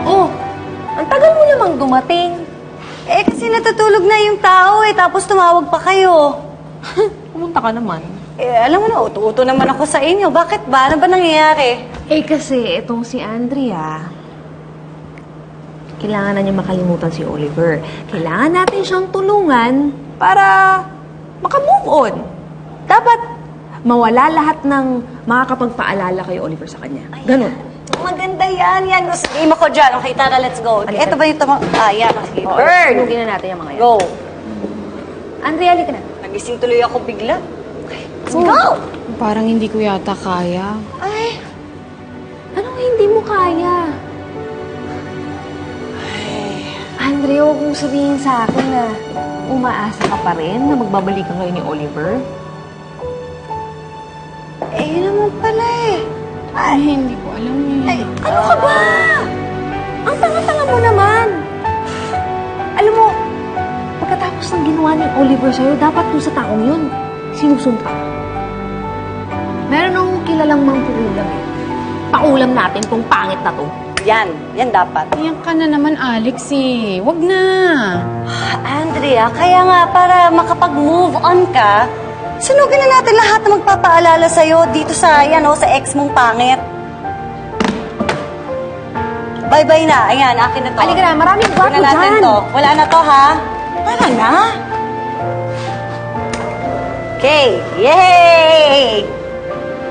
Oh, ang tagal mo namang dumating. Eh, kasi natutulog na yung tao eh, tapos tumawag pa kayo. Pumunta ka naman. Eh, alam mo na, uto-uto naman ako sa inyo. Bakit ba? Ano ba nangyayari? Eh kasi, itong si Andrea, kailangan na niya makalimutan si Oliver. Kailangan natin siyang tulungan para makamove on. Dapat mawala lahat ng makakapagpaalala kay Oliver sa kanya. Ganon. Maganda yan. Yan. Game ako dyan. Okay, tara, let's go. Halika. Ito ba yung tama? Ah, yan. Sige. Oo, Burn! sunugin na natin yung mga yan. Go. Andrea, halika na. Nagising tuloy ako bigla. Okay, let's Oh. go! Parang hindi ko yata kaya. Ay. Anong hindi mo kaya? Andrea, huwag mong sabihin sa akin na umaasa ka pa rin na magbabalikan kayo ni Oliver. Eh, yun naman pala eh. Ay, hindi ko alam eh. Ay, Ano ka ba? Ang tanga-tanga mo naman. Alam mo, pagkatapos ng ginawa ni Oliver sa'yo, dapat doon sa taong yun, sinusumpa. Meron akong kilalang mangkukulam eh. Paulam natin tong pangit na to. Yan. Yan dapat. Iyan ka na naman, Alex eh. Wag na. Andrea, kaya nga para makapag-move on ka, sunugin na natin lahat na magpapaalala sa'yo dito sa, yan o, sa ex mong pangit. Bye-bye na. Ayan, akin na to. Halika na, maraming gwapo Wala natin dyan. to. Wala na to, ha? Wala na. Okay. Yay!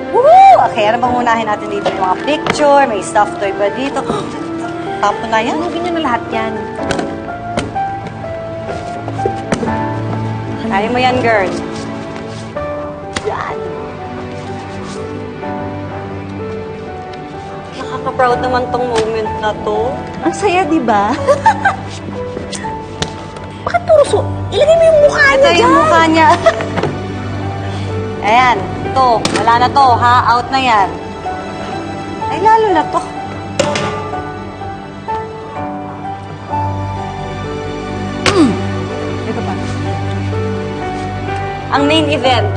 Woohoo! Okay, ano bang unahin natin dito? Yung mga picture, may stuffed toy ba dito? Tapo na yan. Sunugin nyo na lahat yan. Kaya mo yan, girl. Yan. Nakaka-proud naman tong moment na to. Ang saya, di ba? Bakit puro ilagay mo yung mukha Ito niya dyan. yung mukha niya. Ayan. Ito. Wala na to, ha? Out na yan. Ay, lalo na to. Ito pa. Ang main event.